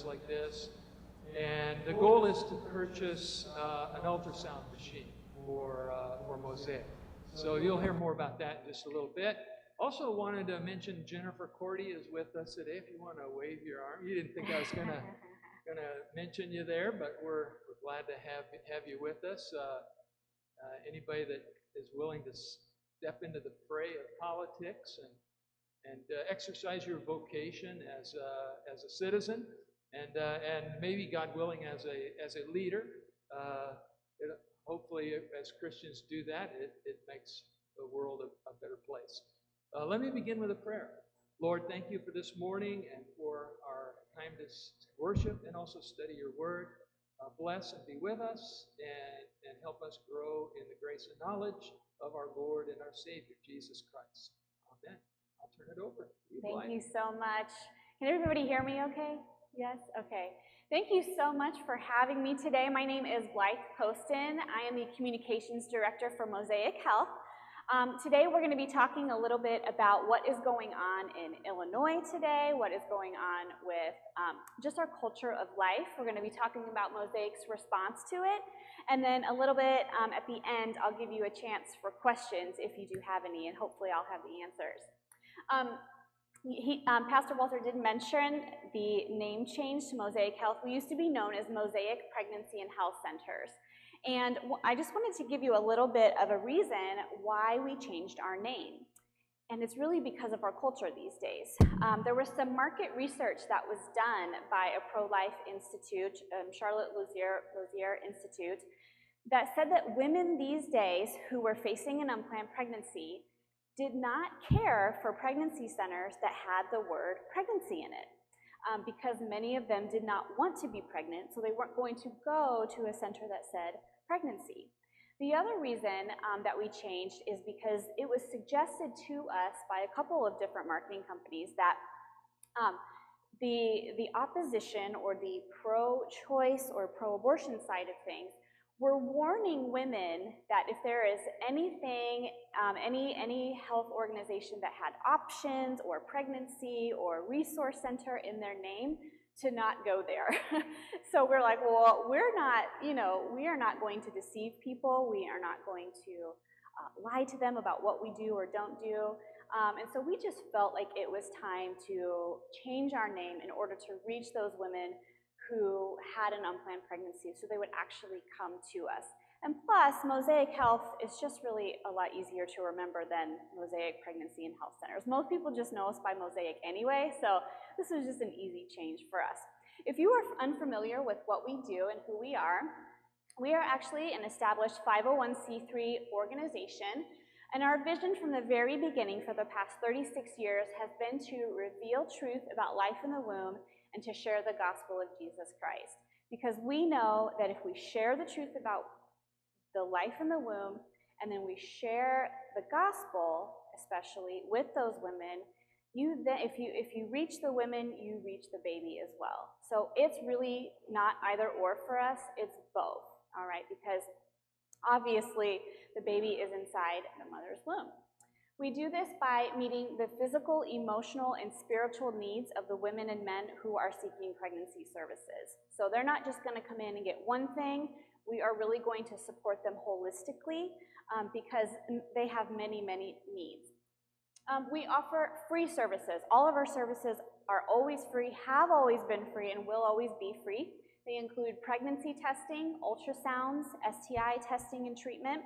just like this. And the goal is to purchase an ultrasound machine for MOSAIC. So you'll hear more about that in just a little bit. Also wanted to mention Jennifer Cordy is with us today. If you want to wave your arm, you didn't think I was gonna mention you there, but we're glad to have you with us. Anybody that is willing to step into the fray of politics and exercise your vocation as a citizen, and maybe, God willing, as a leader. Hopefully, as Christians do that, it makes the world a better place. Let me begin with a prayer. Lord, thank you for this morning and for our time to worship and also study your word. Bless and be with us and help us grow in the grace and knowledge of our Lord and our Savior, Jesus Christ. Amen. I'll turn it over to you, Blythe. Thank you so much. Can everybody hear me okay? Yes? Okay. Thank you so much for having me today. My name is Blythe Poston. I am the Communications Director for MOSAIC Health. Today we're going to be talking a little bit about what is going on in Illinois today, what is going on with just our culture of life. We're going to be talking about MOSAIC's response to it, and then a little bit at the end I'll give you a chance for questions if you do have any, and hopefully I'll have the answers. Pastor Walter did mention the name change to MOSAIC Health. We used to be known as MOSAIC Pregnancy and Health Centers. And I just wanted to give you a little bit of a reason why we changed our name. And it's really because of our culture these days. There was some market research that was done by a pro-life institute, Charlotte Lozier Institute, that said that women these days who were facing an unplanned pregnancy did not care for pregnancy centers that had the word pregnancy in it. Because many of them did not want to be pregnant, so they weren't going to go to a center that said pregnancy. The other reason that we changed is because it was suggested to us by a couple of different marketing companies that the opposition or the pro-choice or pro-abortion side of things were warning women that if there is anything, any health organization that had options or pregnancy or resource center in their name, to not go there. So we're like, well, we are not going to deceive people. We are not going to lie to them about what we do or don't do. And so we just felt like it was time to change our name in order to reach those women who had an unplanned pregnancy, so they would actually come to us. And plus, MOSAIC Health is just really a lot easier to remember than MOSAIC Pregnancy and Health Centers. Most people just know us by MOSAIC anyway, so this was just an easy change for us. If you are unfamiliar with what we do and who we are actually an established 501c3 organization, and our vision from the very beginning for the past 36 years has been to reveal truth about life in the womb and to share the gospel of Jesus Christ. Because we know that if we share the truth about the life in the womb, and then we share the gospel, especially with those women, if you reach the women, you reach the baby as well. So it's really not either or for us, it's both, all right? Because obviously the baby is inside the mother's womb. We do this by meeting the physical, emotional, and spiritual needs of the women and men who are seeking pregnancy services. So they're not just going to come in and get one thing. We are really going to support them holistically because they have many, many needs. We offer free services. All of our services are always free, have always been free, and will always be free. They include pregnancy testing, ultrasounds, STI testing and treatment,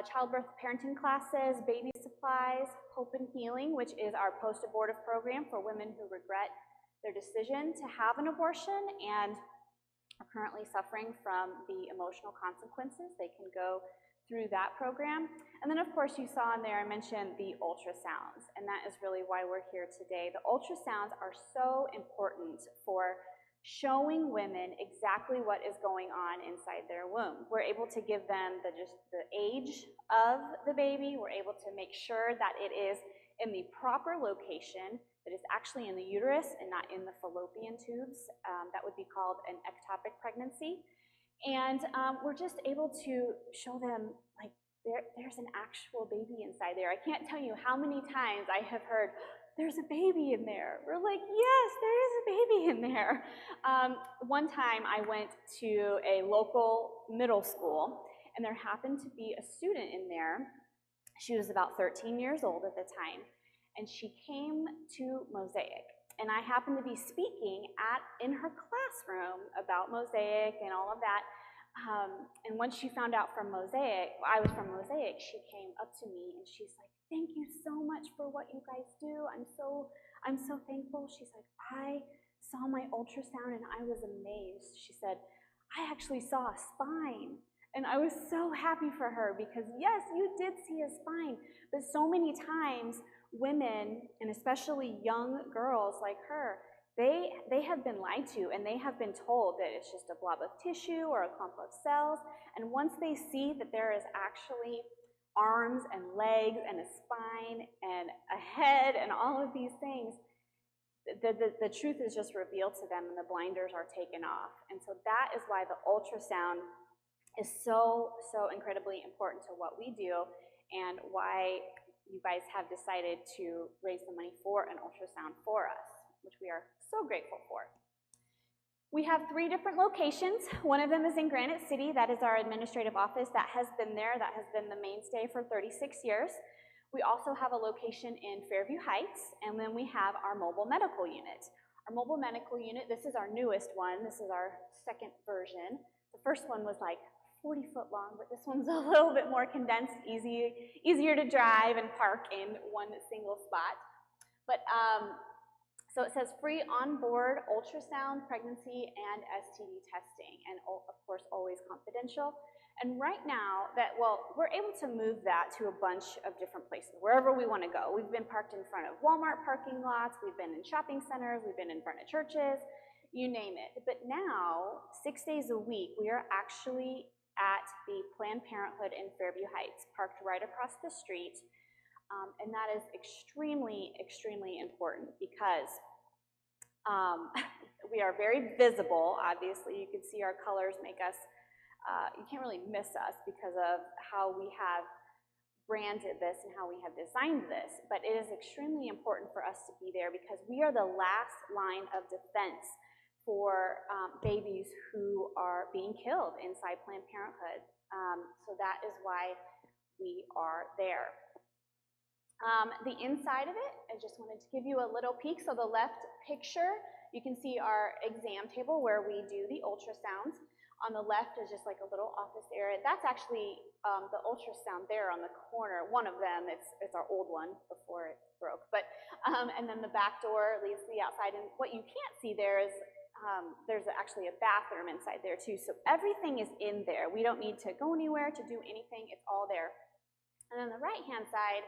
childbirth parenting classes, baby supplies, hope and healing, which is our post-abortive program for women who regret their decision to have an abortion and are currently suffering from the emotional consequences. They can go through that program. And then of course you saw in there, I mentioned the ultrasounds, and that is really why we're here today. The ultrasounds are so important for showing women exactly what is going on inside their womb. We're able to give them the age of the baby. We're able to make sure that it is in the proper location, that is actually in the uterus and not in the fallopian tubes. That would be called an ectopic pregnancy. And we're just able to show them, like, there's an actual baby inside there. I can't tell you how many times I have heard, there's a baby in there. We're like, yes, there is a baby in there. One time I went to a local middle school, and there happened to be a student in there. She was about 13 years old at the time, and she came to MOSAIC. And I happened to be speaking in her classroom about MOSAIC and all of that. And once she found out from MOSAIC, I was from MOSAIC, she came up to me and she's like, thank you so much for what you guys do. I'm so thankful. She's like, I saw my ultrasound and I was amazed. She said, I actually saw a spine. And I was so happy for her because yes, you did see a spine. But so many times, women, and especially young girls like her, they have been lied to, and they have been told that it's just a blob of tissue or a clump of cells, and once they see that there is actually arms and legs and a spine and a head and all of these things, the truth is just revealed to them and the blinders are taken off. And so that is why the ultrasound is so incredibly important to what we do, and why you guys have decided to raise the money for an ultrasound for us, which we are so grateful for. We have 3 different locations. One of them is in Granite City. That is our administrative office. That has been there. That has been the mainstay for 36 years. We also have a location in Fairview Heights, and then we have our mobile medical unit. Our mobile medical unit, this is our newest one. This is our second version. The first one was like 40 foot long, but this one's a little bit more condensed, easier to drive and park in one single spot. But so it says free on-board ultrasound, pregnancy, and STD testing, and of course always confidential. And right now, we're able to move that to a bunch of different places, wherever we want to go. We've been parked in front of Walmart parking lots, we've been in shopping centers, we've been in front of churches, you name it. But now, 6 days a week, we are actually at the Planned Parenthood in Fairview Heights, parked right across the street. And that is extremely important because we are very visible. Obviously, you can see our colors make us, you can't really miss us because of how we have branded this and how we have designed this. But it is extremely important for us to be there because we are the last line of defense for babies who are being killed inside Planned Parenthood. So that is why we are there. The inside of it, I just wanted to give you a little peek. So the left picture, you can see our exam table where we do the ultrasounds. On the left is just like a little office area. That's actually the ultrasound there on the corner. One of them, it's our old one before it broke. But and then the back door leads to the outside. And what you can't see there is there's actually a bathroom inside there too. So everything is in there. We don't need to go anywhere to do anything. It's all there. And then the right-hand side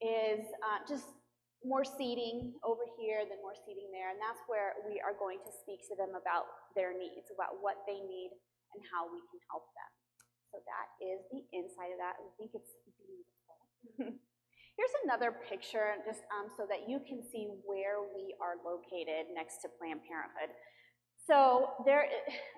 is just more seating over here, then more seating there. And that's where we are going to speak to them about their needs, about what they need and how we can help them. So that is the inside of that. I think it's beautiful. Here's another picture, just so that you can see where we are located next to Planned Parenthood. So there,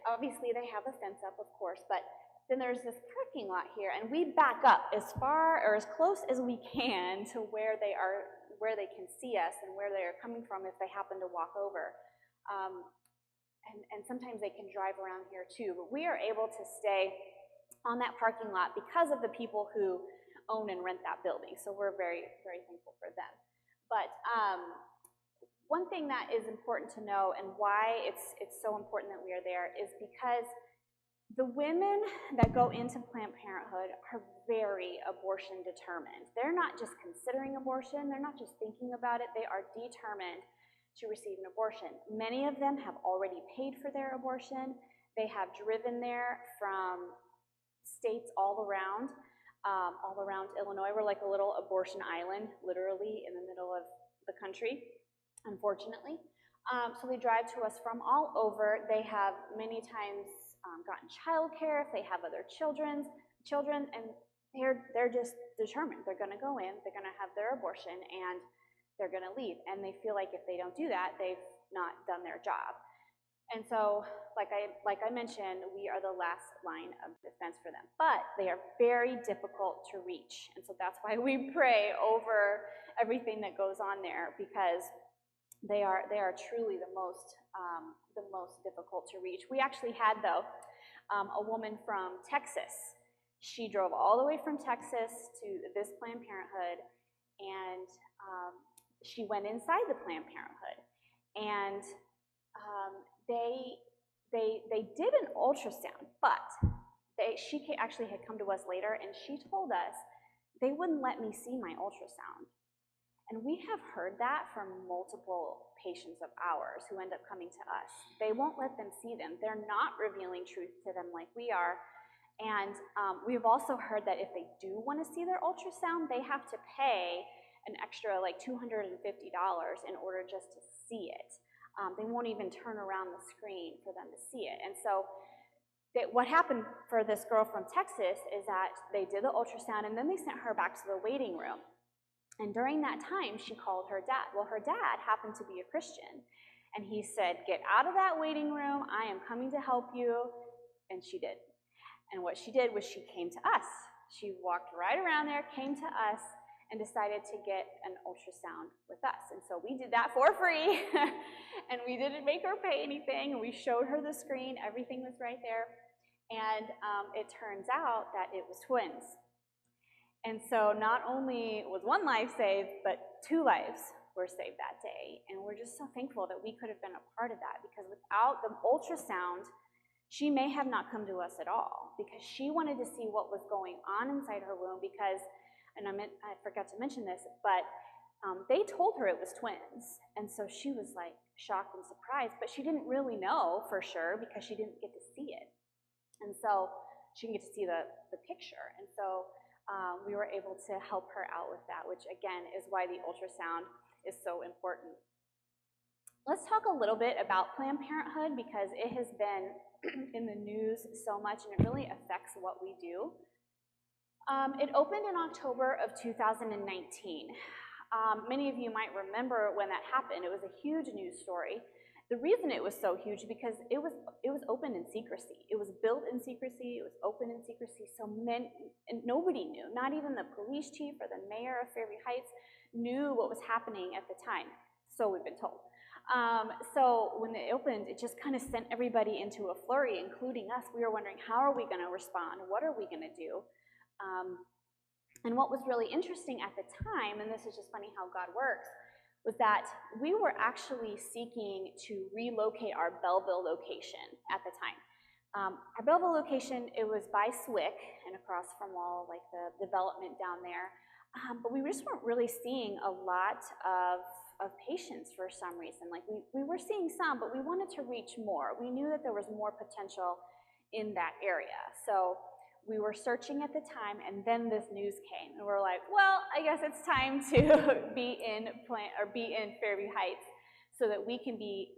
obviously they have a fence up, of course, but then there's this parking lot here, and we back up as far or as close as we can to where they are, where they can see us and where they are coming from if they happen to walk over. And sometimes they can drive around here too, but we are able to stay on that parking lot because of the people who own and rent that building. So we're very thankful for them. But one thing that is important to know and why it's so important that we are there is because the women that go into Planned Parenthood are very abortion determined. They're not just considering abortion, they're not just thinking about it, they are determined to receive an abortion. Many of them have already paid for their abortion. They have driven there from states all around Illinois. We're like a little abortion island, literally in the middle of the country, unfortunately. So they drive to us from all over. They have many times gotten childcare if they have other children, and they're just determined. They're going to go in, they're going to have their abortion, and they're going to leave. And they feel like if they don't do that, they've not done their job. And so like I mentioned, we are the last line of defense for them, but they are very difficult to reach, and so that's why we pray over everything that goes on there, because they are truly the most difficult to reach. We actually had, though, a woman from Texas. She drove all the way from Texas to this Planned Parenthood, and she went inside the Planned Parenthood, and they did an ultrasound, but she actually had come to us later, and she told us they wouldn't let me see my ultrasound. And we have heard that from multiple patients of ours who end up coming to us. They won't let them see them. They're not revealing truth to them like we are. And we've also heard that if they do want to see their ultrasound, they have to pay an extra like $250 in order just to see it. They won't even turn around the screen for them to see it. And so what happened for this girl from Texas is that they did the ultrasound, and then they sent her back to the waiting room. And during that time, she called her dad. Well, her dad happened to be a Christian, and he said, "Get out of that waiting room. I am coming to help you." And she did. And what she did was she came to us. She walked right around there, came to us, and decided to get an ultrasound with us. And so we did that for free, and we didn't make her pay anything, and we showed her the screen. Everything was right there. And it turns out that it was twins. And so not only was one life saved, but 2 lives were saved that day. And we're just so thankful that we could have been a part of that, because without the ultrasound, she may have not come to us at all, because she wanted to see what was going on inside her womb, because, and I forgot to mention this, but they told her it was twins. And so she was like shocked and surprised, but she didn't really know for sure because she didn't get to see it. And so she didn't get to see the picture. And so we were able to help her out with that, which again is why the ultrasound is so important. Let's talk a little bit about Planned Parenthood, because it has been in the news so much, and it really affects what we do. It opened in October of 2019. Many of you might remember when that happened. It was a huge news story. The reason it was so huge because it was open in secrecy. It was built in secrecy. It was open in secrecy. So nobody knew. Not even the police chief or the mayor of Fairview Heights knew what was happening at the time. So we've been told. So when it opened, it just kind of sent everybody into a flurry, including us. We were wondering, how are we going to respond? What are we going to do? And what was really interesting at the time, and this is just funny how God works, was that we were actually seeking to relocate our Belleville location at the time. Our Belleville location, it was by Swick and across from all like the development down there, but we just weren't really seeing a lot of patients for some reason. Like we were seeing some, but we wanted to reach more. We knew that there was more potential in that area. So we were searching at the time, and then this news came, and we're like, well, I guess it's time to be in Fairview Heights so that we can be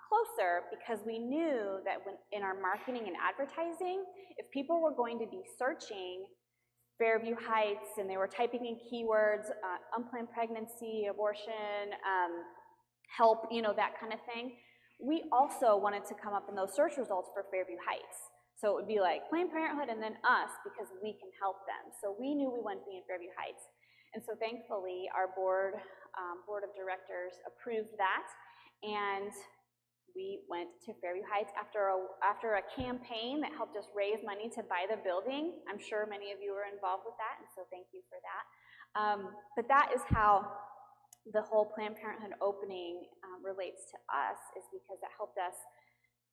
closer, because we knew that when in our marketing and advertising, if people were going to be searching Fairview Heights and they were typing in keywords, unplanned pregnancy, abortion, help, you know, that kind of thing, we also wanted to come up in those search results for Fairview Heights. So it would be like Planned Parenthood and then us, because we can help them. So we knew we wanted to be in Fairview Heights. And so thankfully, our board of directors approved that, and we went to Fairview Heights after a campaign that helped us raise money to buy the building. I'm sure many of you were involved with that, and so thank you for that. But that is how the whole Planned Parenthood opening relates to us, is because it helped us,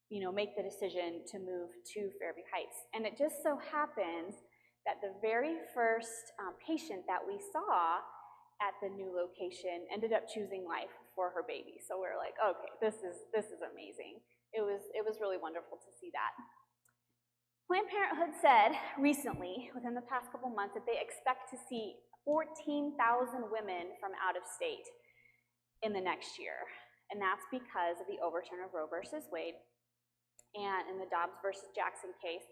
you know, make the decision to move to Fairview Heights. And it just so happens that the very first patient that we saw at the new location ended up choosing life for her baby. So we're like, okay, this is amazing. It was really wonderful to see that. Planned Parenthood said recently, within the past couple months, that they expect to see 14,000 women from out of state in the next year. And that's because of the overturn of Roe versus Wade and in the Dobbs versus Jackson case.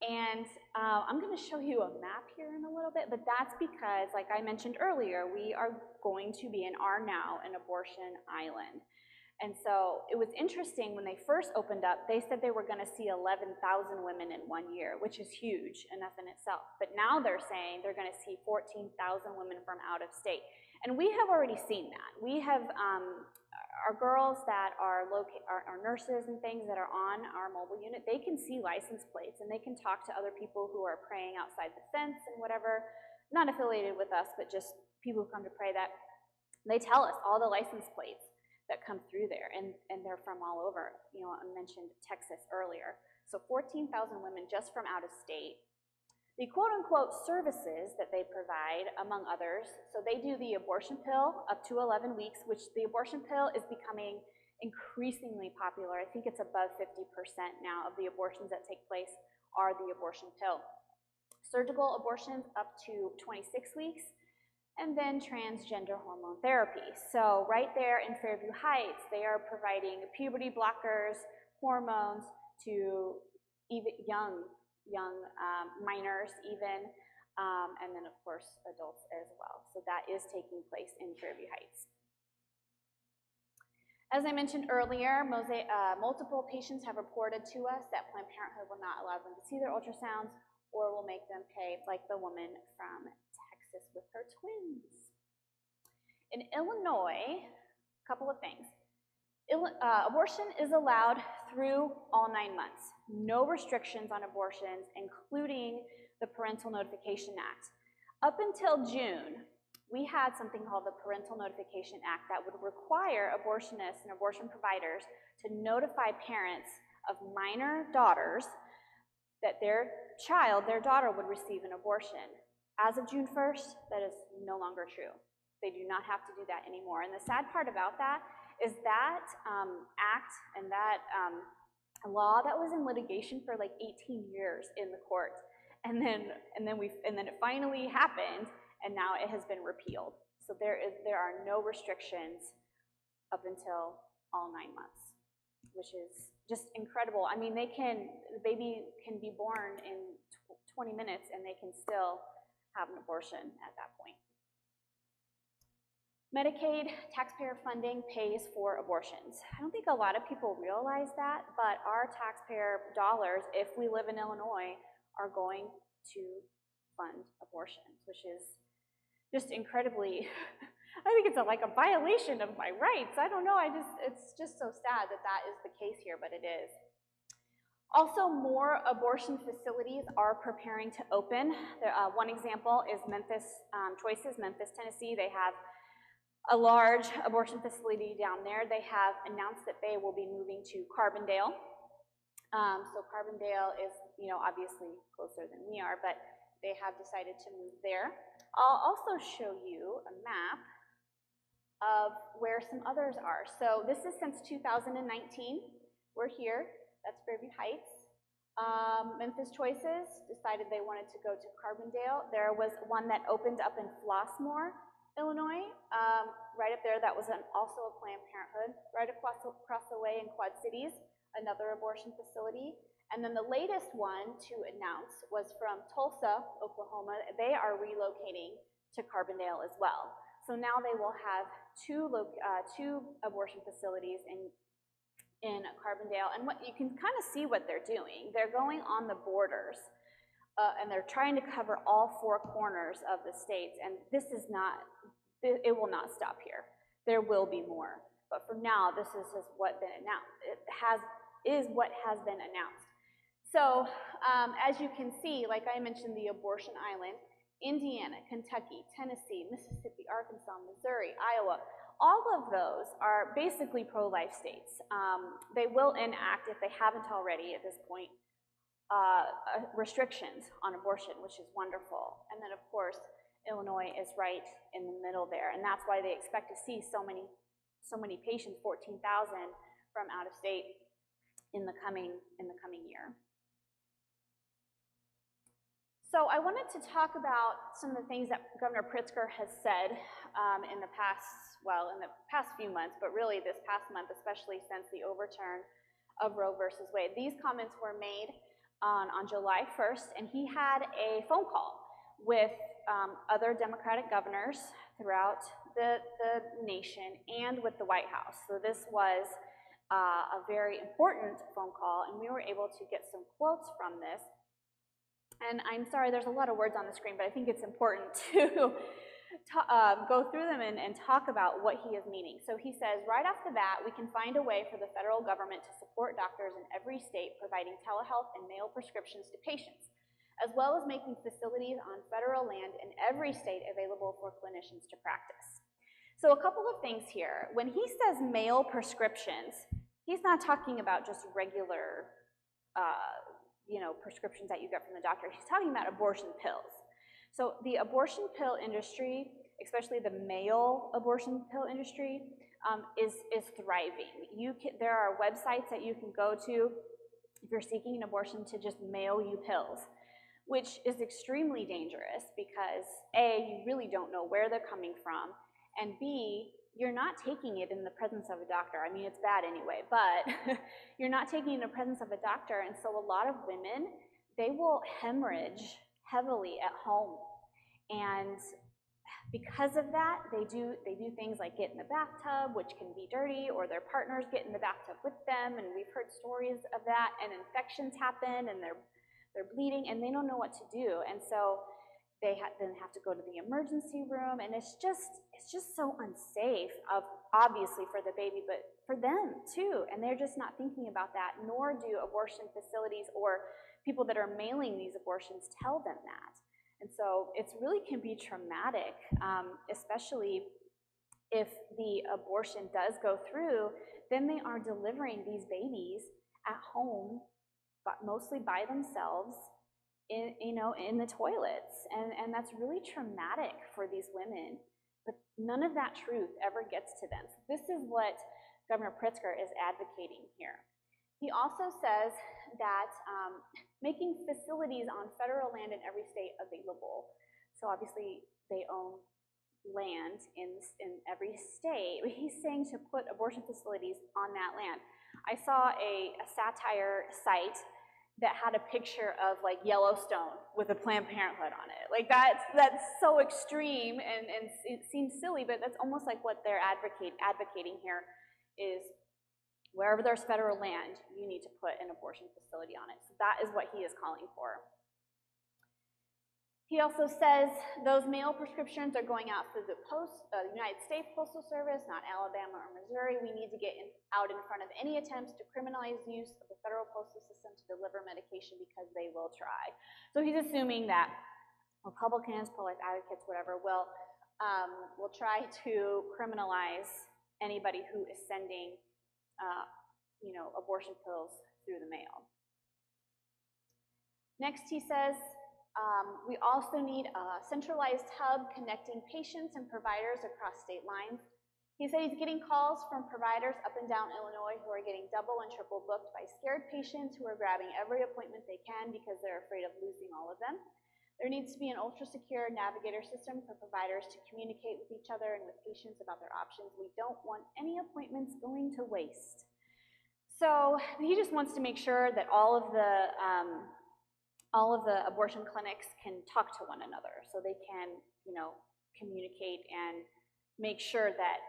And I'm going to show you a map here in a little bit, but that's because, like I mentioned earlier, we are going to be and are now an abortion island. And so it was interesting when they first opened up, they said they were going to see 11,000 women in 1 year, which is huge enough in itself. But now they're saying they're going to see 14,000 women from out of state. And we have already seen that. We have our girls that are nurses and things that are on our mobile unit, they can see license plates and they can talk to other people who are praying outside the fence and whatever, not affiliated with us, but just people who come to pray, that they tell us all the license plates that come through there, and they're from all over. You know, I mentioned Texas earlier. So 14,000 women just from out of state. The quote-unquote services that they provide, among others, so they do the abortion pill up to 11 weeks, which the abortion pill is becoming increasingly popular. I think it's above 50% now of the abortions that take place are the abortion pill. Surgical abortions up to 26 weeks, and then transgender hormone therapy. So right there in Fairview Heights, they are providing puberty blockers, hormones to even young minors even, and then of course adults as well. So that is taking place in Fairview Heights. As I mentioned earlier, multiple patients have reported to us that Planned Parenthood will not allow them to see their ultrasounds or will make them pay, like the woman from Texas with her twins. In Illinois, a couple of things. Abortion is allowed through all 9 months. No restrictions on abortions, including the Parental Notification Act. Up until June, we had something called the Parental Notification Act that would require abortionists and abortion providers to notify parents of minor daughters that their daughter would receive an abortion. As of June 1st, that is no longer true. They do not have to do that anymore. And the sad part about that is that act and that law that was in litigation for like 18 years in the courts, and then it finally happened, and now it has been repealed. So there are no restrictions up until all 9 months, which is just incredible. I mean, the baby can be born in 20 minutes and they can still have an abortion at that point. Medicaid taxpayer funding pays for abortions. I don't think a lot of people realize that, but our taxpayer dollars, if we live in Illinois, are going to fund abortions, which is just incredibly, I think it's like a violation of my rights. I don't know, it's just so sad that that is the case here, but it is. Also, more abortion facilities are preparing to open. One example is Memphis Choices, Memphis, Tennessee. They have a large abortion facility down there. They have announced that they will be moving to Carbondale. So Carbondale is, obviously closer than we are, but they have decided to move there. I'll also show you a map of where some others are. So this is since 2019. We're here. That's Fairview Heights. Memphis Choices decided they wanted to go to Carbondale. There was one that opened up in Flossmoor, Illinois, right up there. That was also a Planned Parenthood. Right across the way in Quad Cities, another abortion facility. And then the latest one to announce was from Tulsa, Oklahoma. They are relocating to Carbondale as well. So now they will have two abortion facilities in Carbondale. And what you can kind of see what they're doing. They're going on the borders, and they're trying to cover all four corners of the states. And this is not, it will not stop here. There will be more. But for now, this is what been announced. Is what has been announced. So as you can see, like I mentioned, the abortion island, Indiana, Kentucky, Tennessee, Mississippi, Arkansas, Missouri, Iowa, all of those are basically pro-life states. They will enact, if they haven't already at this point, restrictions on abortion, which is wonderful. And then of course, Illinois is right in the middle there, and that's why they expect to see so many patients, 14,000 from out of state in the coming year. So I wanted to talk about some of the things that Governor Pritzker has said in the past few months, but really this past month, especially since the overturn of Roe versus Wade. These comments were made on July 1st, and he had a phone call with other Democratic governors throughout the nation and with the White House. So this was a very important phone call, and we were able to get some quotes from this. And I'm sorry, there's a lot of words on the screen, but I think it's important to go through them and talk about what he is meaning. So he says, right off the bat, we can find a way for the federal government to support doctors in every state providing telehealth and mail prescriptions to patients, as well as making facilities on federal land in every state available for clinicians to practice. So a couple of things here. When he says mail prescriptions, he's not talking about just regular prescriptions that you get from the doctor. He's talking about abortion pills. So the abortion pill industry, especially the male abortion pill industry, is thriving. There are websites that you can go to if you're seeking an abortion to just mail you pills, which is extremely dangerous because A, you really don't know where they're coming from, and B, you're not taking it in the presence of a doctor. I mean, it's bad anyway, but you're not taking it in the presence of a doctor, and so a lot of women, they will hemorrhage heavily at home. And because of that, they do things like get in the bathtub, which can be dirty, or their partners get in the bathtub with them, and we've heard stories of that, and infections happen, and they're bleeding, and they don't know what to do, and so they then have to go to the emergency room, and it's just so unsafe, obviously for the baby, but for them too, and they're just not thinking about that, nor do abortion facilities or people that are mailing these abortions tell them that. And so it really can be traumatic, especially if the abortion does go through, then they are delivering these babies at home, but mostly by themselves, in the toilets, and that's really traumatic for these women, but none of that truth ever gets to them. So this is what Governor Pritzker is advocating here. He also says that making facilities on federal land in every state available, so obviously they own land in every state, but he's saying to put abortion facilities on that land. I saw a satire site that had a picture of like Yellowstone with a Planned Parenthood on it. Like that's so extreme, and it seems silly, but that's almost like what they're advocating here is wherever there's federal land, you need to put an abortion facility on it. So that is what he is calling for. He also says those mail prescriptions are going out through the United States Postal Service, not Alabama or Missouri. We need to get out in front of any attempts to criminalize use of the federal postal system to deliver medication because they will try. So he's assuming that Republicans, pro-life advocates, whatever, will try to criminalize anybody who is sending abortion pills through the mail. Next, he says, we also need a centralized hub connecting patients and providers across state lines. He said he's getting calls from providers up and down Illinois who are getting double and triple booked by scared patients who are grabbing every appointment they can because they're afraid of losing all of them. There needs to be an ultra-secure navigator system for providers to communicate with each other and with patients about their options. We don't want any appointments going to waste. So he just wants to make sure that all of the abortion clinics can talk to one another, so they can, communicate and make sure that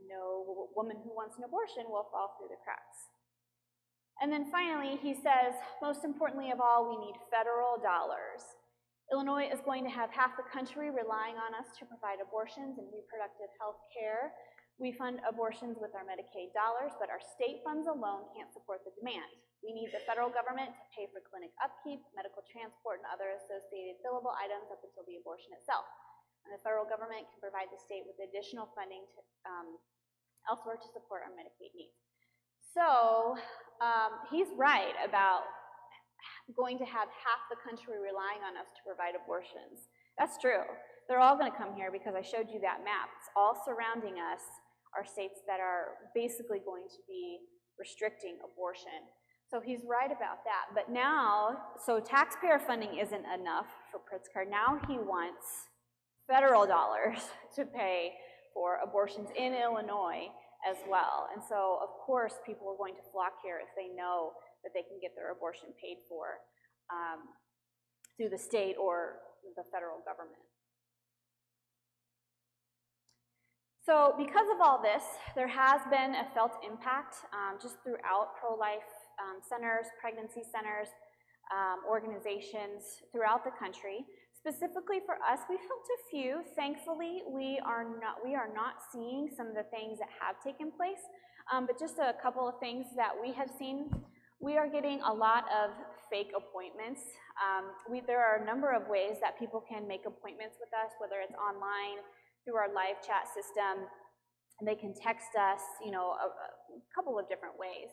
no woman who wants an abortion will fall through the cracks. And then finally, he says, most importantly of all, we need federal dollars. Illinois is going to have half the country relying on us to provide abortions and reproductive health care. We fund abortions with our Medicaid dollars, but our state funds alone can't support the demand. We need the federal government to pay for clinic upkeep, medical transport, and other associated billable items up until the abortion itself. And the federal government can provide the state with additional funding elsewhere to support our Medicaid needs. So he's right about going to have half the country relying on us to provide abortions. That's true. They're all going to come here because I showed you that map. It's all surrounding us are states that are basically going to be restricting abortion. So he's right about that. But now, so taxpayer funding isn't enough for Pritzker. Now he wants federal dollars to pay for abortions in Illinois as well. And so, of course, people are going to flock here if they know that they can get their abortion paid for through the state or the federal government. So because of all this, there has been a felt impact just throughout pro-life centers, pregnancy centers, organizations throughout the country. Specifically for us, we felt a few. Thankfully, we are not seeing some of the things that have taken place, but just a couple of things that we have seen. We are getting a lot of fake appointments. There are a number of ways that people can make appointments with us, whether it's online, through our live chat system, and they can text us, you know, a couple of different ways.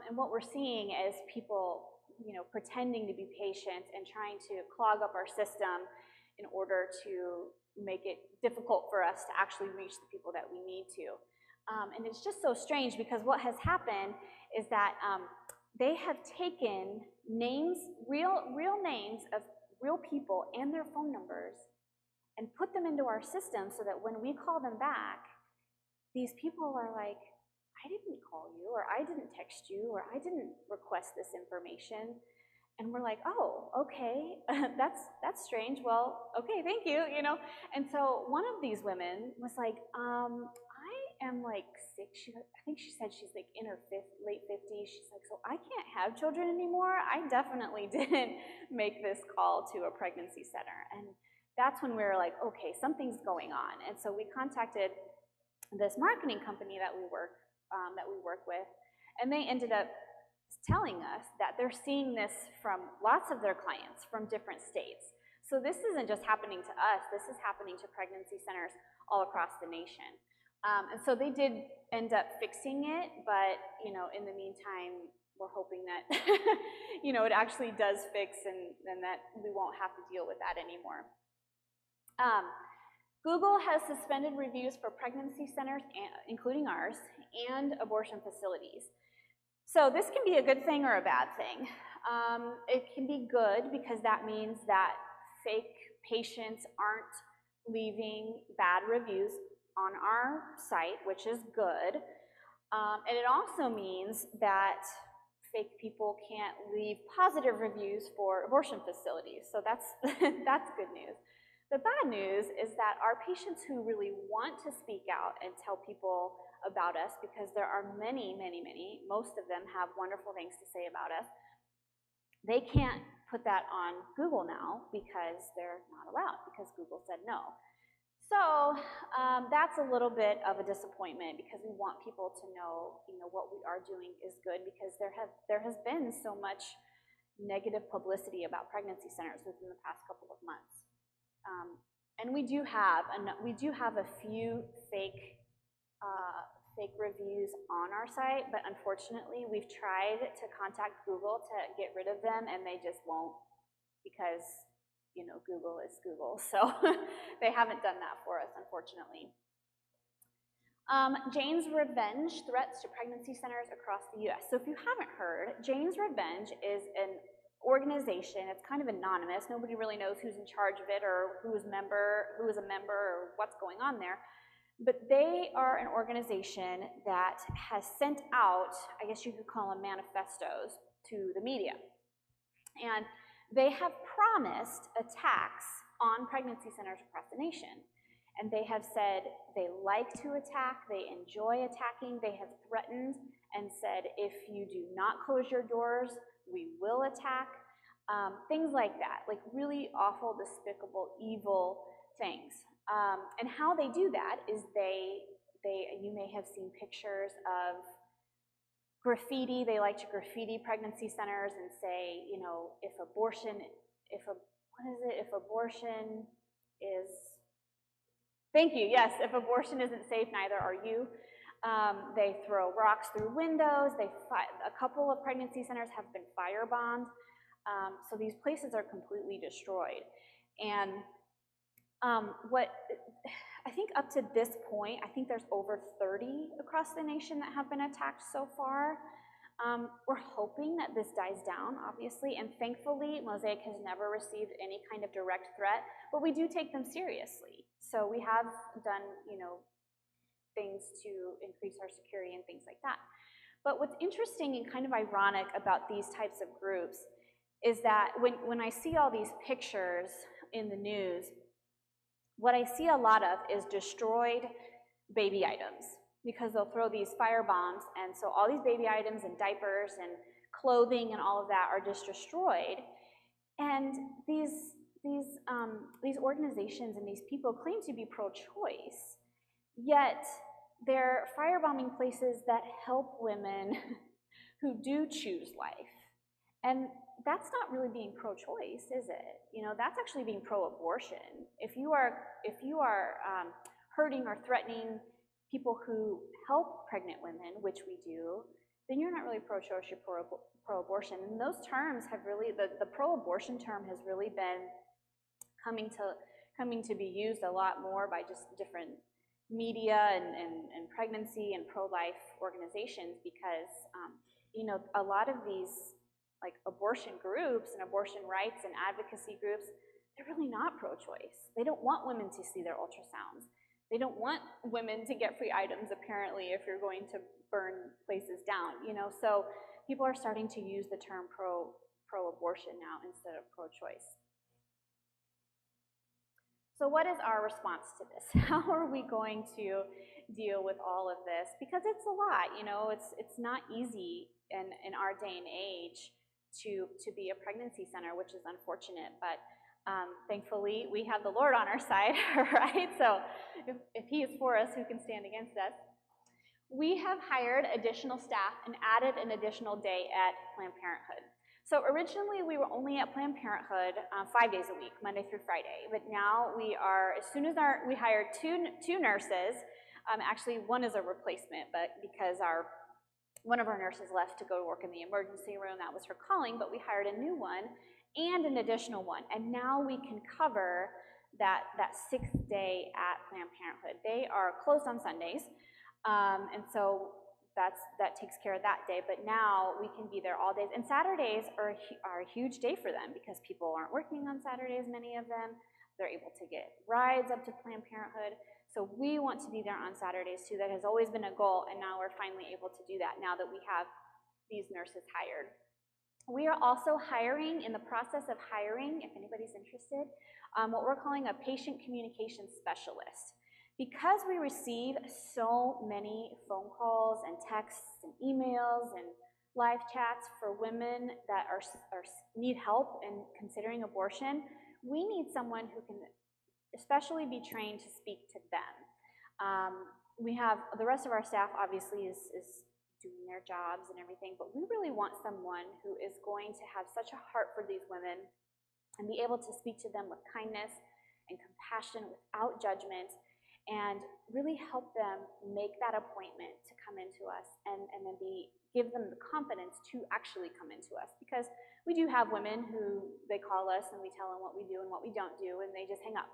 And what we're seeing is people, you know, pretending to be patient and trying to clog up our system in order to make it difficult for us to actually reach the people that we need to. And it's just so strange because what has happened is that they have taken names, real names of real people and their phone numbers and put them into our system so that when we call them back, these people are like, I didn't call you, or I didn't text you, or I didn't request this information. And we're like, oh, okay, that's strange. Well, okay, thank you, you know. And so one of these women was like, I am like sick. I think she said she's like in her late 50s. She's like, so I can't have children anymore. I definitely didn't make this call to a pregnancy center. And that's when we were like, okay, something's going on. And so we contacted this marketing company that we work with, and they ended up telling us that they're seeing this from lots of their clients from different states. So this isn't just happening to us, this is happening to pregnancy centers all across the nation. And so they did end up fixing it, but you know, in the meantime, we're hoping that you know, it actually does fix and that we won't have to deal with that anymore. Google has suspended reviews for pregnancy centers, including ours, and abortion facilities. So this can be a good thing or a bad thing. It can be good because that means that fake patients aren't leaving bad reviews on our site, which is good. And it also means that fake people can't leave positive reviews for abortion facilities. So that's, that's good news. The bad news is that our patients who really want to speak out and tell people about us, because there are many, most of them have wonderful things to say about us, they can't put that on Google now because they're not allowed, because Google said no. So that's a little bit of a disappointment because we want people to know, you know, what we are doing is good, because there has been so much negative publicity about pregnancy centers within the past couple of months. And we do have a few fake reviews on our site, but unfortunately we've tried to contact Google to get rid of them, and they just won't, because you know, Google is Google, so they haven't done that for us, unfortunately. Jane's Revenge threats to pregnancy centers across the U.S. So if you haven't heard, Jane's Revenge is an organization. It's kind of anonymous. Nobody really knows who's in charge of it or who is a member or what's going on there. But they are an organization that has sent out, I guess you could call them manifestos, to the media. And they have promised attacks on pregnancy centers across the nation. And they have said they like to attack, they enjoy attacking, they have threatened and said, if you do not close your doors, we will attack, things like that, like really awful, despicable, evil things. And how they do that is you may have seen pictures of graffiti. They like to graffiti pregnancy centers and say, you know, if abortion is, thank you, yes, if abortion isn't safe, neither are you. They throw rocks through windows. A couple of pregnancy centers have been firebombed. So these places are completely destroyed. And I think up to this point, I think there's over 30 across the nation that have been attacked so far. We're hoping that this dies down, obviously, and thankfully, MOSAIC has never received any kind of direct threat, but we do take them seriously. So we have done, you know, things to increase our security and things like that. But what's interesting and kind of ironic about these types of groups is that when I see all these pictures in the news, what I see a lot of is destroyed baby items, because they'll throw these fire bombs, and so all these baby items and diapers and clothing and all of that are just destroyed. And these organizations and these people claim to be pro-choice, yet they're firebombing places that help women who do choose life. And that's not really being pro-choice, is it? You know, that's actually being pro-abortion. If you are hurting or threatening people who help pregnant women, which we do, then you're not really pro-choice, you're pro-abortion. And those terms have really, the pro-abortion term has really been coming to be used a lot more by just different media and pregnancy and pro-life organizations, because you know, a lot of these like abortion groups and abortion rights and advocacy groups, they're really not pro-choice. They don't want women to see their ultrasounds. They don't want women to get free items, apparently, if you're going to burn places down, you know. So people are starting to use the term pro-abortion now instead of pro-choice. So what is our response to this? How are we going to deal with all of this? Because it's a lot, you know, it's not easy in our day and age to be a pregnancy center, which is unfortunate, but thankfully we have the Lord on our side, right? So if He is for us, who can stand against us? We have hired additional staff and added an additional day at Planned Parenthood. So originally we were only at Planned Parenthood 5 days a week, Monday through Friday, but now we are, as soon as we hired two nurses, actually one is a replacement, but because one of our nurses left to go to work in the emergency room, that was her calling, but we hired a new one and an additional one, and now we can cover that 6th day at Planned Parenthood. They are closed on Sundays, and so that takes care of that day, but now we can be there all days. And Saturdays are a huge day for them because people aren't working on Saturdays, many of them. They're able to get rides up to Planned Parenthood. So we want to be there on Saturdays too. That has always been a goal, and now we're finally able to do that now that we have these nurses hired. We are also in the process of hiring, if anybody's interested, what we're calling a patient communication specialist. Because we receive so many phone calls and texts and emails and live chats for women that need help in considering abortion, we need someone who can especially be trained to speak to them. We have the rest of our staff obviously is doing their jobs and everything, but we really want someone who is going to have such a heart for these women and be able to speak to them with kindness and compassion without judgment, and really help them make that appointment to come into us, and then give them the confidence to actually come into us. Because we do have women who, they call us and we tell them what we do and what we don't do, and they just hang up.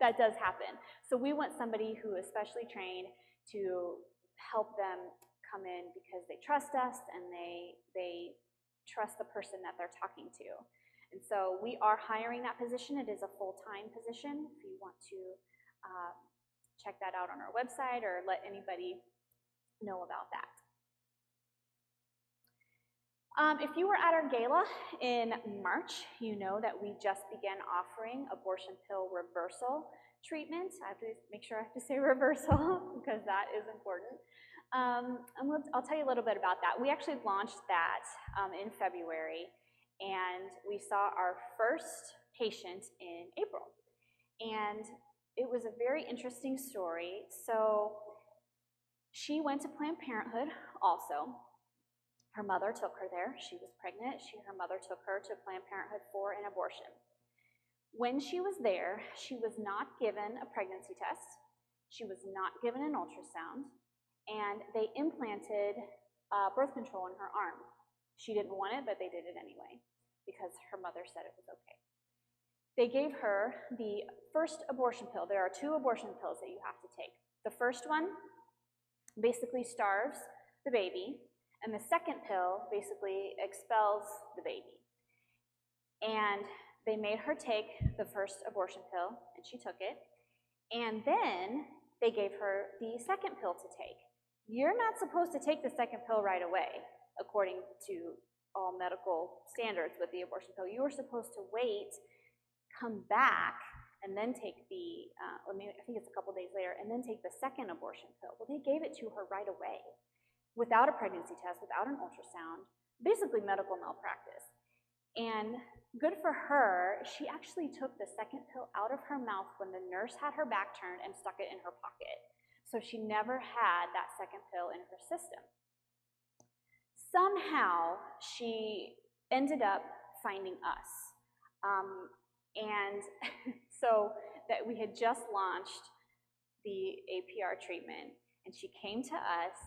That does happen. So we want somebody who is specially trained to help them come in because they trust us and they trust the person that they're talking to. And so we are hiring that position. It is a full-time position. If you want to check that out on our website or let anybody know about that. If you were at our gala in March, you know that we just began offering abortion pill reversal treatment. I have to make sure I have to say reversal because that is important. I'll tell you a little bit about that. We actually launched that in February, and we saw our first patient in April. And it was a very interesting story. So she went to Planned Parenthood also. Her mother took her there. She was pregnant. Her mother took her to Planned Parenthood for an abortion. When she was there, she was not given a pregnancy test. She was not given an ultrasound, and they implanted birth control in her arm. She didn't want it, but they did it anyway because her mother said it was okay. They gave her the first abortion pill. There are 2 abortion pills that you have to take. The first one basically starves the baby, and the second pill basically expels the baby. And they made her take the first abortion pill, and she took it, and then they gave her the second pill to take. You're not supposed to take the second pill right away, according to all medical standards with the abortion pill. You are supposed to wait, come back, and then take the, or maybe, I think it's a couple days later, and then take the second abortion pill. Well, they gave it to her right away, without a pregnancy test, without an ultrasound, basically medical malpractice. And good for her, she actually took the second pill out of her mouth when the nurse had her back turned and stuck it in her pocket. So she never had that second pill in her system. Somehow, she ended up finding us. And so that we had just launched the APR treatment, and she came to us,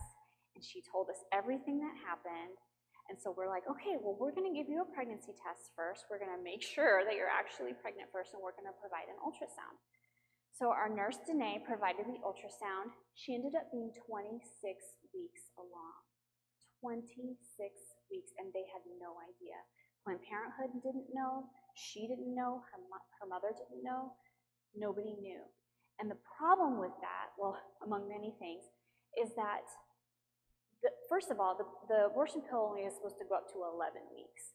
and she told us everything that happened. And so we're like, okay, well, we're going to give you a pregnancy test first. We're going to make sure that you're actually pregnant first, and we're going to provide an ultrasound. So our nurse, Danae, provided the ultrasound. She ended up being 26 weeks along. 26 weeks, and they had no idea. Planned Parenthood didn't know. She didn't know. Her mother didn't know. Nobody knew. And the problem with that, well, among many things, is that first of all, the abortion pill only is supposed to go up to 11 weeks.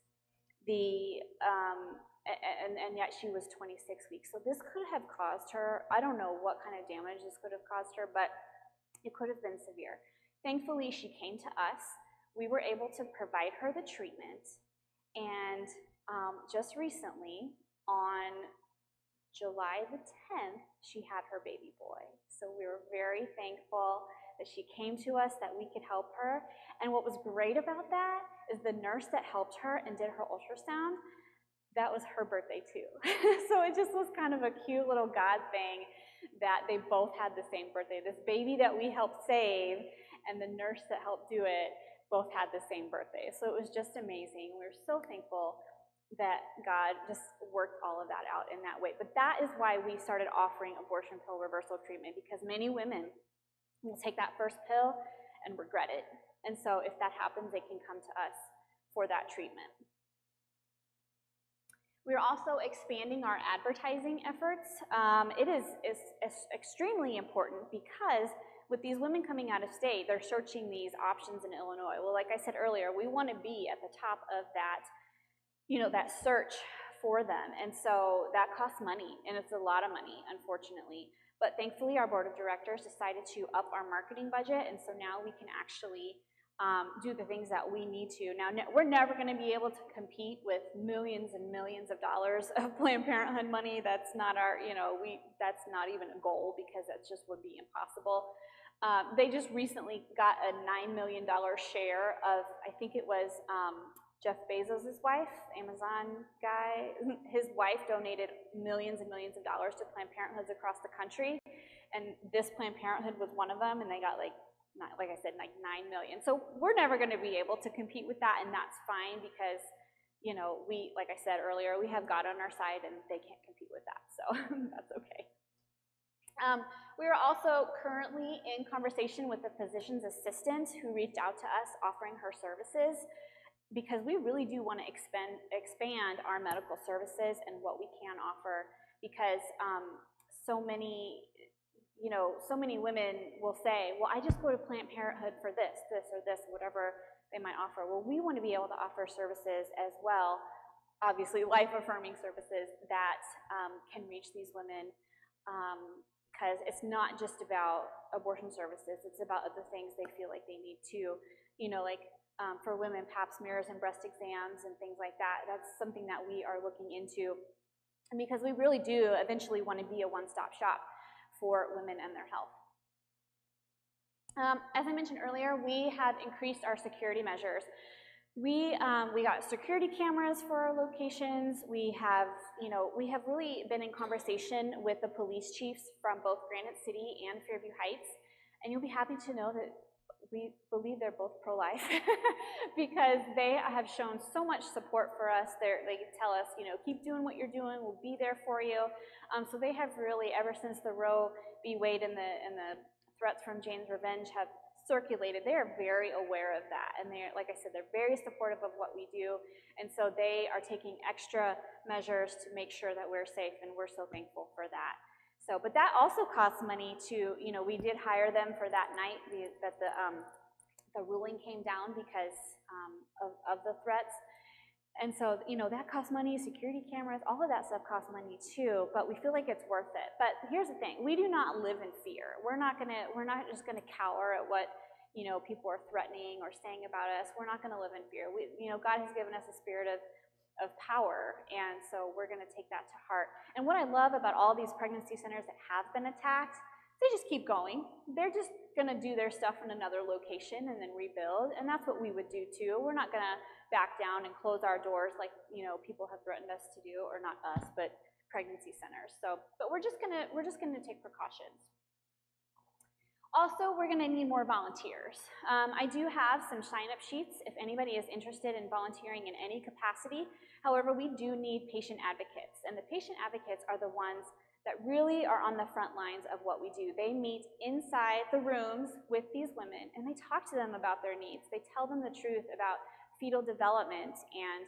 And yet she was 26 weeks. So this could have caused her, I don't know what kind of damage this could have caused her, but it could have been severe. Thankfully, she came to us. We were able to provide her the treatment. And just recently, on July the 10th, she had her baby boy. So we were very thankful that she came to us, that we could help her. And what was great about that is the nurse that helped her and did her ultrasound, that was her birthday too. So it just was kind of a cute little God thing that they both had the same birthday. This baby that we helped save and the nurse that helped do it both had the same birthday. So it was just amazing. We were so thankful that God just worked all of that out in that way. But that is why we started offering abortion pill reversal treatment, because many women will take that first pill and regret it. And so if that happens, they can come to us for that treatment. We're also expanding our advertising efforts. It is extremely important because with these women coming out of state, they're searching these options in Illinois. Well, like I said earlier, we want to be at the top of that, that search for them. And so that costs money, and it's a lot of money, unfortunately. But thankfully, our board of directors decided to up our marketing budget, and so now we can actually do the things that we need to. Now, we're never going to be able to compete with millions and millions of dollars of Planned Parenthood money. That's not our, that's not even a goal, because that just would be impossible. They just recently got a $9 million share of, I think it was Jeff Bezos' wife, Amazon guy. His wife donated millions and millions of dollars to Planned Parenthoods across the country, and this Planned Parenthood was one of them, and they got like I said, like $9 million. So we're never going to be able to compete with that, and that's fine because, we, like I said earlier, we have God on our side, and they can't compete with that, so that's okay. We are also currently in conversation with the physician's assistant who reached out to us offering her services, because we really do want to expand our medical services and what we can offer, because so many women will say, well, I just go to Planned Parenthood for this, or this, whatever they might offer. Well, we want to be able to offer services as well, obviously life-affirming services that can reach these women, because it's not just about abortion services, it's about other things they feel like they need to, for women, pap smears and breast exams and things like that. That's something that we are looking into, because we really do eventually want to be a one-stop shop for women and their health. As I mentioned earlier, we have increased our security measures. We got security cameras for our locations. We have really been in conversation with the police chiefs from both Granite City and Fairview Heights, and you'll be happy to know that we believe they're both pro-life because they have shown so much support for us. They tell us, keep doing what you're doing, we'll be there for you. So they have really, ever since the Roe v. Wade and the threats from Jane's Revenge have circulated, they are very aware of that. And they're, like I said, they're very supportive of what we do. And so they are taking extra measures to make sure that we're safe, and we're so thankful for that. So, but that also costs money to, we did hire them for that night that the ruling came down because of the threats. And so, you know, that costs money, security cameras, all of that stuff costs money too, but we feel like it's worth it. But here's the thing, we do not live in fear. We're not just gonna cower at what, you know, people are threatening or saying about us. We're not gonna live in fear. You know, God has given us a spirit of power, and so we're gonna take that to heart. And what I love about all these pregnancy centers that have been attacked, they just keep going. They're just gonna do their stuff in another location and then rebuild, and that's what we would do too. We're not gonna back down and close our doors like, you know, people have threatened us to do, or not us, but pregnancy centers. So, but we're just gonna take precautions. Also, we're gonna need more volunteers. I do have some sign-up sheets if anybody is interested in volunteering in any capacity. However, we do need patient advocates, and the patient advocates are the ones that really are on the front lines of what we do. They meet inside the rooms with these women, and they talk to them about their needs. They tell them the truth about fetal development, and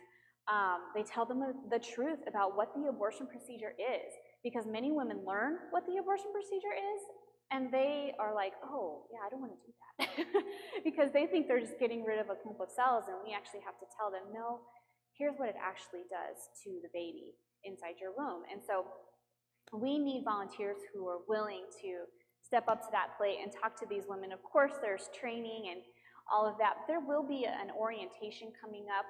they tell them the truth about what the abortion procedure is, because many women learn what the abortion procedure is, and they are like, oh, yeah, I don't want to do that, because they think they're just getting rid of a clump of cells, and we actually have to tell them, no, here's what it actually does to the baby inside your womb. And so we need volunteers who are willing to step up to that plate and talk to these women. Of course, there's training and all of that. There will be an orientation coming up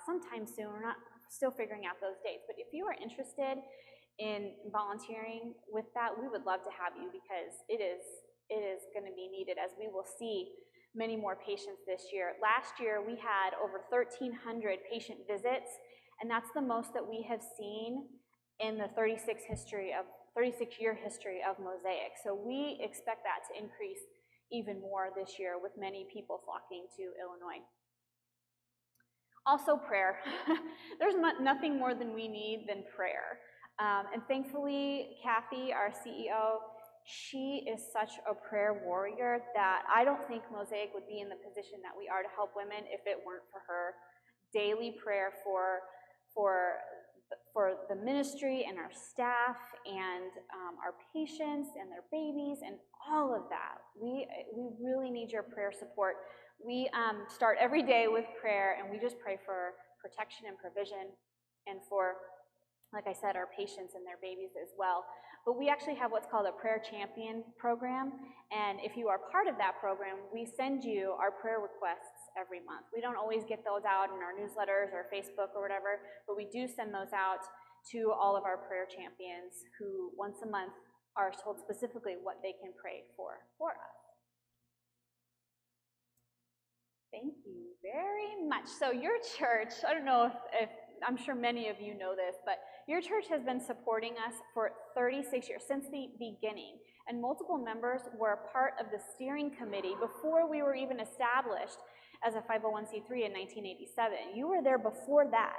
sometime soon. We're still figuring out those dates. But if you are interested in volunteering with that, we would love to have you, because it is going to be needed, as we will see many more patients this year. Last year, we had over 1,300 patient visits, and that's the most that we have seen in the 36-year history of MOSAIC. So we expect that to increase even more this year, with many people flocking to Illinois. Also, prayer. There's nothing more than we need than prayer. And thankfully, Kathy, our CEO, she is such a prayer warrior that I don't think MOSAIC would be in the position that we are to help women if it weren't for her daily prayer for the ministry and our staff and our patients and their babies and all of that. We really need your prayer support. We start every day with prayer, and we just pray for protection and provision, and for, like I said, our patients and their babies as well. But we actually have what's called a prayer champion program, and if you are part of that program, we send you our prayer requests every month. We don't always get those out in our newsletters or Facebook or whatever, but we do send those out to all of our prayer champions, who once a month are told specifically what they can pray for us. Thank you very much. So your church, I don't know if I'm sure many of you know this, but your church has been supporting us for 36 years, since the beginning. And multiple members were a part of the steering committee before we were even established as a 501c3 in 1987. You were there before that.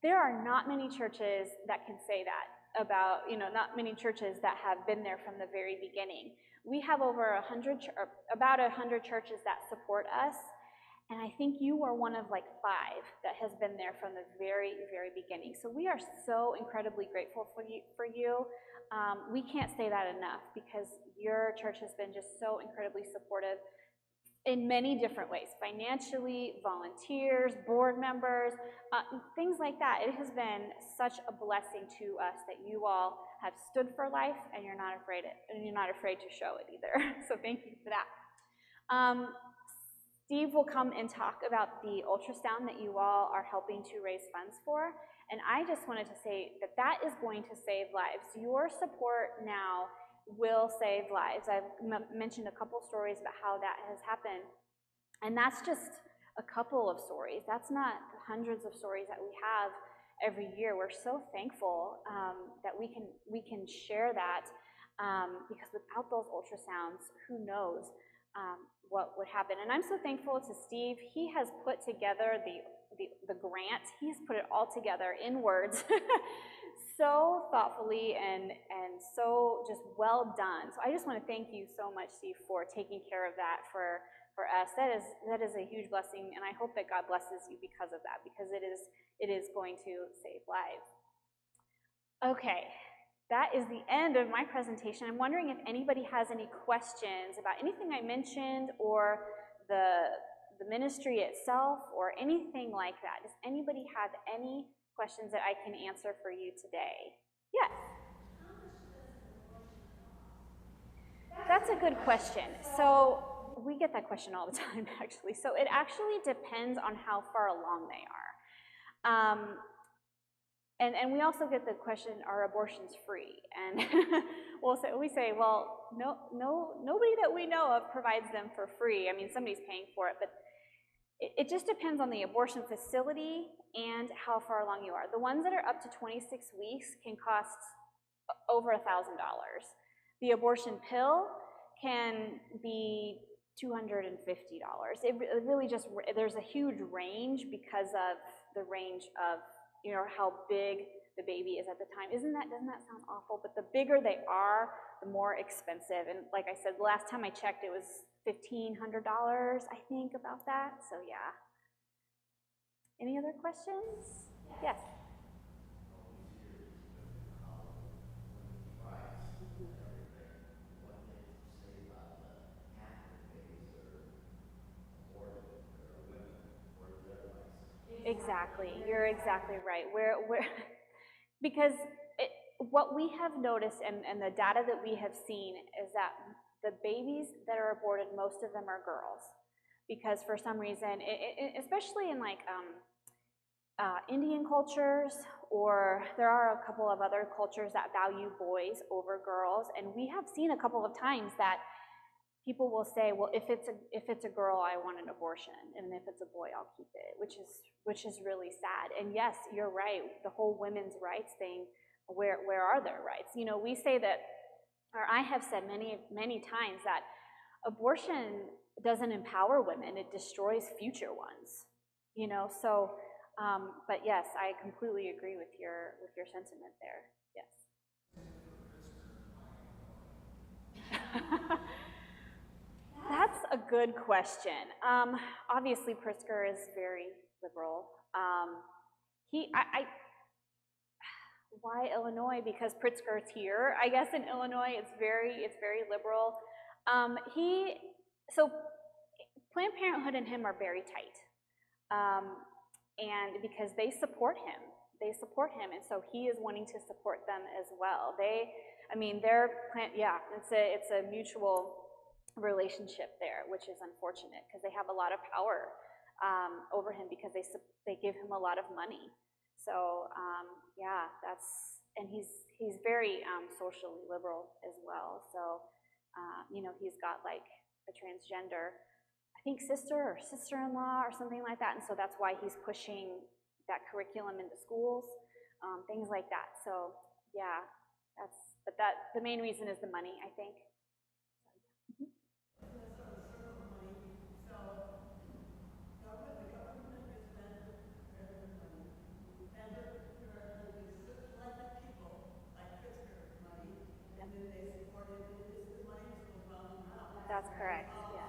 There are not many churches that can say that about, not many churches that have been there from the very beginning. We have over about 100 churches that support us, and I think you are one of like 5 that has been there from the very, very beginning. So we are so incredibly grateful for you. We can't say that enough, because your church has been just so incredibly supportive in many different ways, financially, volunteers, board members, things like that. It has been such a blessing to us that you all have stood for life, and you're not afraid to show it either. So thank you for that. Steve will come and talk about the ultrasound that you all are helping to raise funds for, and I just wanted to say that that is going to save lives. Your support now will save lives. I've mentioned a couple stories about how that has happened, and that's just a couple of stories. That's not the hundreds of stories that we have every year. We're so thankful that we can share that, because without those ultrasounds, who knows what would happen. And I'm so thankful to Steve. He has put together the grant. He's put it all together in words so thoughtfully and so just well done. So I just want to thank you so much, Steve, for taking care of that for us. That is a huge blessing, and I hope that God blesses you because of that, because it is going to save lives. Okay. That is the end of my presentation. I'm wondering if anybody has any questions about anything I mentioned, or the the ministry itself or anything like that. Does anybody have any questions that I can answer for you today? Yes? That's a good question. So we get that question all the time, actually. So it actually depends on how far along they are. And we also get the question, are abortions free? And we say, well, nobody that we know of provides them for free. I mean, somebody's paying for it, but it just depends on the abortion facility and how far along you are. The ones that are up to 26 weeks can cost over $1,000. The abortion pill can be $250. It really just, there's a huge range because of the range of, you know, how big the baby is at the time. Doesn't that sound awful? But the bigger they are, the more expensive. And like I said, the last time I checked, it was $1,500, I think, about that. So yeah. Any other questions? Yes. Exactly. You're exactly right. Because what we have noticed and the data that we have seen is that the babies that are aborted, most of them are girls. Because for some reason, especially in like Indian cultures, or there are a couple of other cultures that value boys over girls, and we have seen a couple of times that people will say, well, if it's a girl, I want an abortion, and if it's a boy, I'll keep it, which is really sad. And yes, you're right, the whole women's rights thing, where are their rights? You know, we say that, or I have said many times that abortion doesn't empower women, it destroys future ones. You know, so but yes, I completely agree with your sentiment there. Yes. That's a good question. Obviously, Pritzker is very liberal. Why Illinois? Because Pritzker's here. I guess in Illinois, it's very liberal. So Planned Parenthood and him are very tight, and because they support him, and so he is wanting to support them as well. It's a mutual relationship there, which is unfortunate because they have a lot of power over him because they give him a lot of money. So and he's very socially liberal as well. So he's got like a transgender, I think sister or sister-in-law or something like that, and so that's why he's pushing that curriculum into schools, things like that. So yeah, the main reason is the money, I think. That's correct, yes.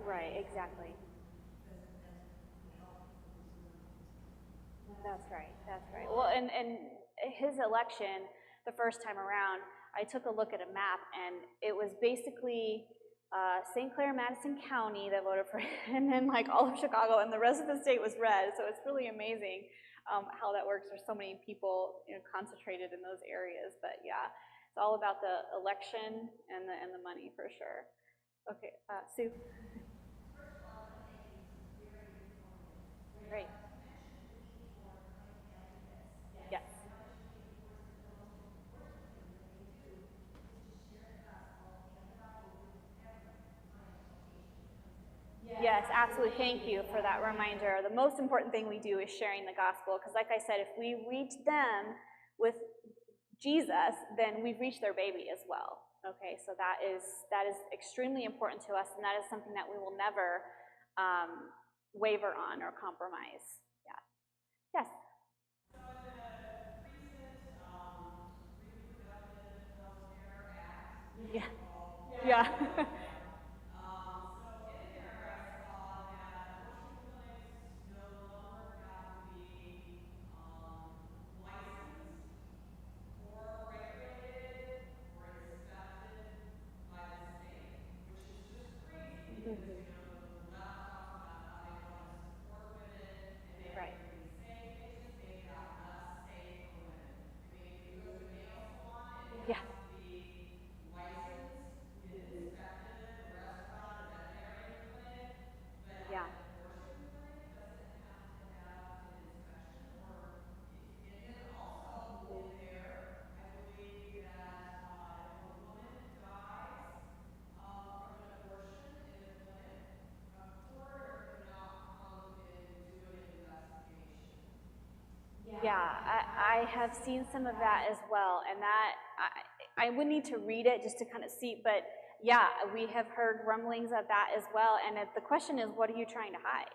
Right, exactly. That's right. Well, and his election, the first time around, I took a look at a map, and it was basically St. Clair, Madison County that voted for him, and then like all of Chicago, and the rest of the state was red. So it's really amazing how that works. There's so many people concentrated in those areas, but yeah, it's all about the election and the money for sure. Okay, Sue. Great. Yes. Yes, absolutely. Thank you for that reminder. The most important thing we do is sharing the gospel, because like I said, if we reach them with Jesus, then we've reached their baby as well. Okay, so that is extremely important to us, and that is something that we will never waver on or compromise. Yeah. Yes. So in the recent Reproductive Health Care Act, Yeah. yeah. Yeah. So in there I saw that abortion clinics no longer have to be licensed or regulated or inspected by the state, which is just crazy because, you know, the left talks about how they want to support women and make Right. everything safe. They just made that less safe for women. I mean, when you go to a nail salon, it Yeah. has to be licensed and inspected, a restaurant, a veterinarian clinic, but Yeah. an abortion clinic doesn't have to have an inspection or, and then also in there, I believe that if a woman dies from an abortion in a clinic, a coroner cannot come and do an investigation. Yeah, I have seen some of that as well, and that I would need to read it just to kind of see, but yeah, we have heard rumblings of that as well, and the question is, what are you trying to hide?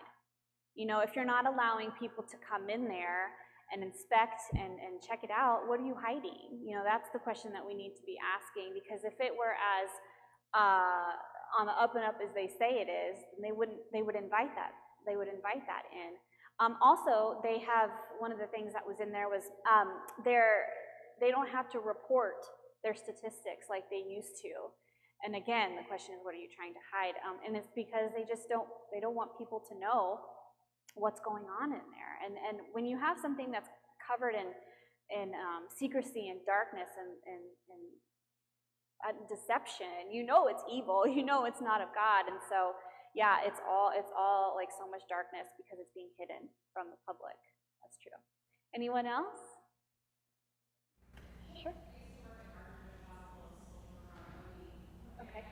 You know, if you're not allowing people to come in there and inspect and check it out, what are you hiding? You know, that's the question that we need to be asking, because if it were as on the up and up as they say it is, then they would invite that. They would invite that in. Also, they have, one of the things that was in there was they don't have to report their statistics like they used to. And again, the question is, what are you trying to hide? And it's because they don't want people to know what's going on in there. And when you have something that's covered in secrecy and darkness and deception, you know it's evil, you know it's not of God, and so yeah, it's all like so much darkness because it's being hidden from the public. That's true. Anyone else? Sure. Okay.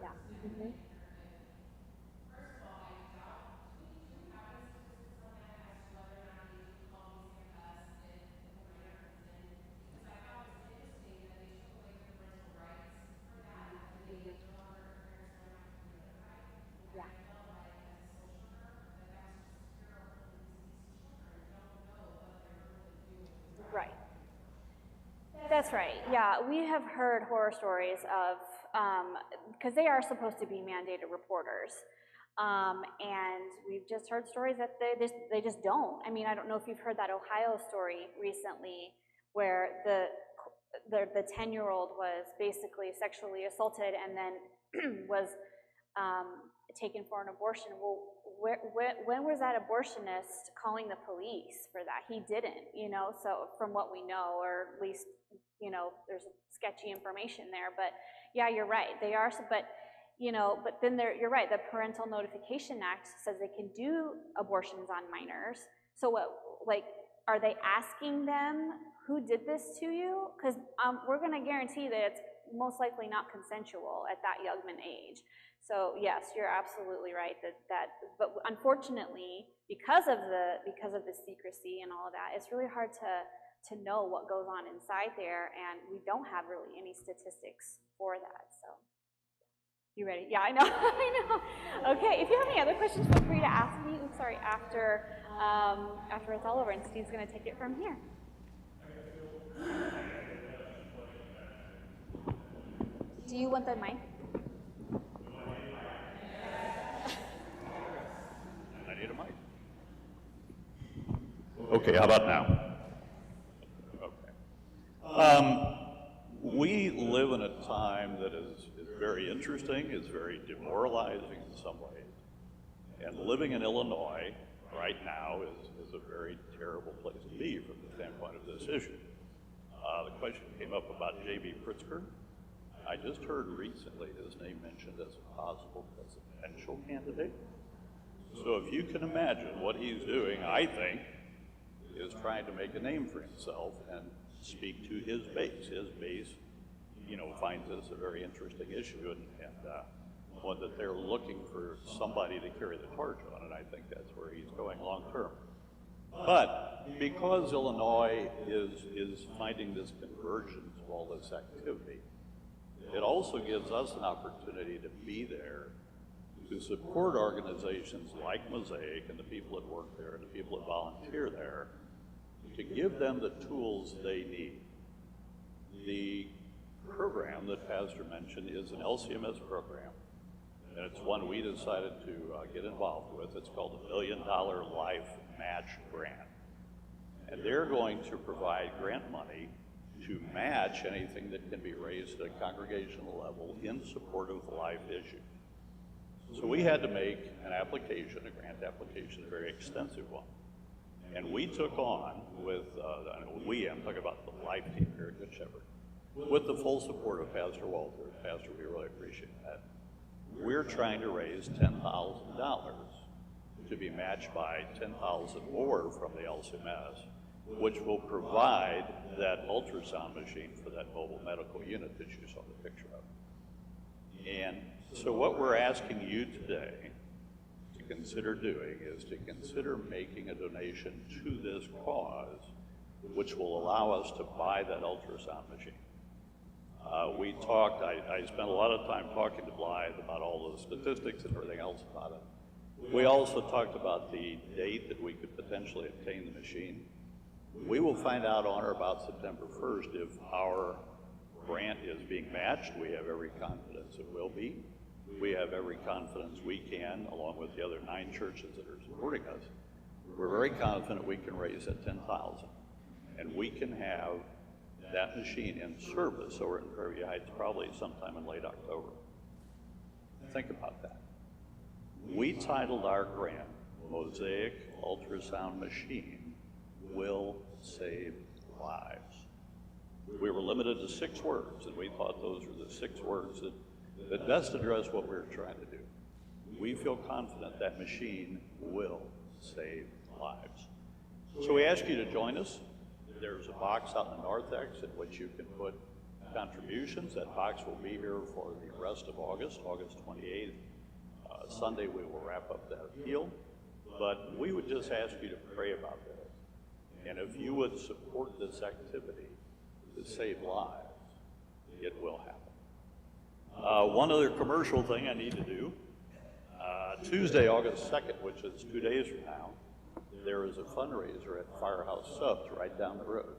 Yeah. Mm-hmm. First of all, I doubt, do we have any statistics on that as to whether or not they do call DCFS if a minor comes in? Because I thought it was interesting that they took away the parental rights for that, and they no longer, parents no longer have to be notified. And Yeah. I felt like, as a social worker, that that was just terrible because these children don't know what they're really doing. Right. That's right. Yeah, we have heard horror stories of, because they are supposed to be mandated reporters, and we've just heard stories that they just don't. I mean, I don't know if you've heard that Ohio story recently, where the 10-year-old was basically sexually assaulted and then was taken for an abortion. Well, when was that abortionist calling the police for that? He didn't, you know, so from what we know, or at least, you know, there's sketchy information there, but yeah, you're right, they are, but, you know, but then you're right, the Parental Notification Act says they can do abortions on minors, so what, like, are they asking them, who did this to you? Because we're gonna guarantee that it's most likely not consensual at that young age. So yes, you're absolutely right but unfortunately, because of the secrecy and all of that, it's really hard to know what goes on inside there, and we don't have really any statistics for that. So, you ready? Yeah, I know. I know. Okay, if you have any other questions, feel free to ask me. Oops, sorry. After it's all over, and Steve's going to take it from here. Do you want the mic? I need a mic. Okay, how about now? Okay. We live in a time that is very interesting, is very demoralizing in some ways. And living in Illinois right now is a very terrible place to be from the standpoint of this issue. The question came up about J.B. Pritzker. I just heard recently his name mentioned as a possible presidential candidate. So if you can imagine what he's doing, I think, is trying to make a name for himself and speak to his base. His base, finds this a very interesting issue and one that they're looking for somebody to carry the torch on, and I think that's where he's going long term. But because Illinois is finding this convergence of all this activity, it also gives us an opportunity to be there to support organizations like MOSAIC and the people that work there and the people that volunteer there, to give them the tools they need. The program that Pastor mentioned is an LCMS program, and it's one we decided to get involved with. It's called the $1 Million Life Match Grant. And they're going to provide grant money to match anything that can be raised at a congregational level in support of the life issue. So we had to make an application, a grant application, a very extensive one. And we took on with, I'm talking about the life team here at Good Shepherd, with the full support of Pastor Walter. Pastor, we really appreciate that. We're trying to raise $10,000 to be matched by 10,000 more from the LCMS, which will provide that ultrasound machine for that mobile medical unit that you saw the picture of. And so what we're asking you today to consider doing is to consider making a donation to this cause, which will allow us to buy that ultrasound machine. I spent a lot of time talking to Blythe about all the statistics and everything else about it. We also talked about the date that we could potentially obtain the machine. We will find out on or about September 1st if our grant is being matched. We have every confidence it will be. We have every confidence we can, along with the other 9 churches that are supporting us. We're very confident we can raise that 10,000, and we can have that machine in service over in Prairie Heights probably sometime in late October. Think about that. We titled our grant, MOSAIC Ultrasound Machine Will Save Lives. We were limited to 6 words, and we thought those were the 6 words that best address what we were trying to do. We feel confident that machine will save lives. So we ask you to join us. There's a box out in the narthex in which you can put contributions. That box will be here for the rest of August 28th. Sunday we will wrap up that appeal. But we would just ask you to pray about this. And if you would support this activity to save lives, it will happen. One other commercial thing I need to do. Tuesday, August 2nd, which is 2 days from now, there is a fundraiser at Firehouse Subs right down the road.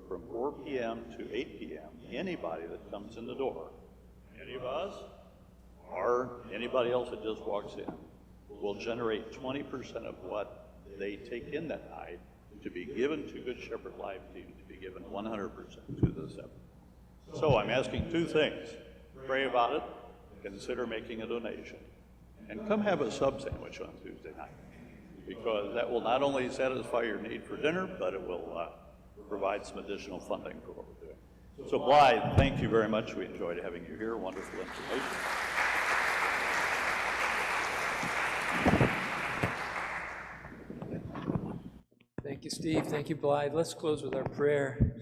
From 4 p.m. to 8 p.m., anybody that comes in the door, any of us, or anybody else that just walks in, will generate 20% of what they take in that night to be given to Good Shepherd Life Team, to be given 100% to this effort. So I'm asking 2 things. Pray about it, consider making a donation, and come have a sub sandwich on Tuesday night, because that will not only satisfy your need for dinner, but it will provide some additional funding for what we're doing. So Blythe, thank you very much. We enjoyed having you here. Wonderful information. Thank you, Steve. Thank you, Blythe. Let's close with our prayer.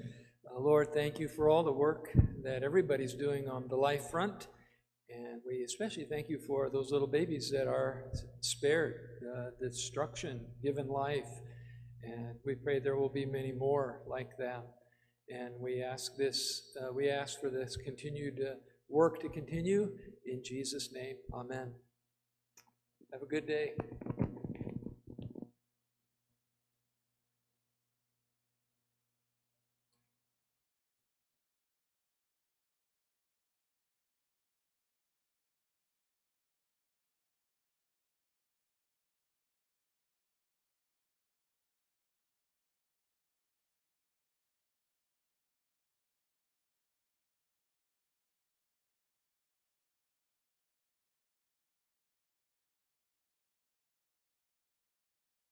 Lord, thank you for all the work that everybody's doing on the life front. And we especially thank you for those little babies that are spared destruction, given life. And we pray there will be many more like that. And we ask for this continued work to continue. In Jesus' name, amen. Have a good day.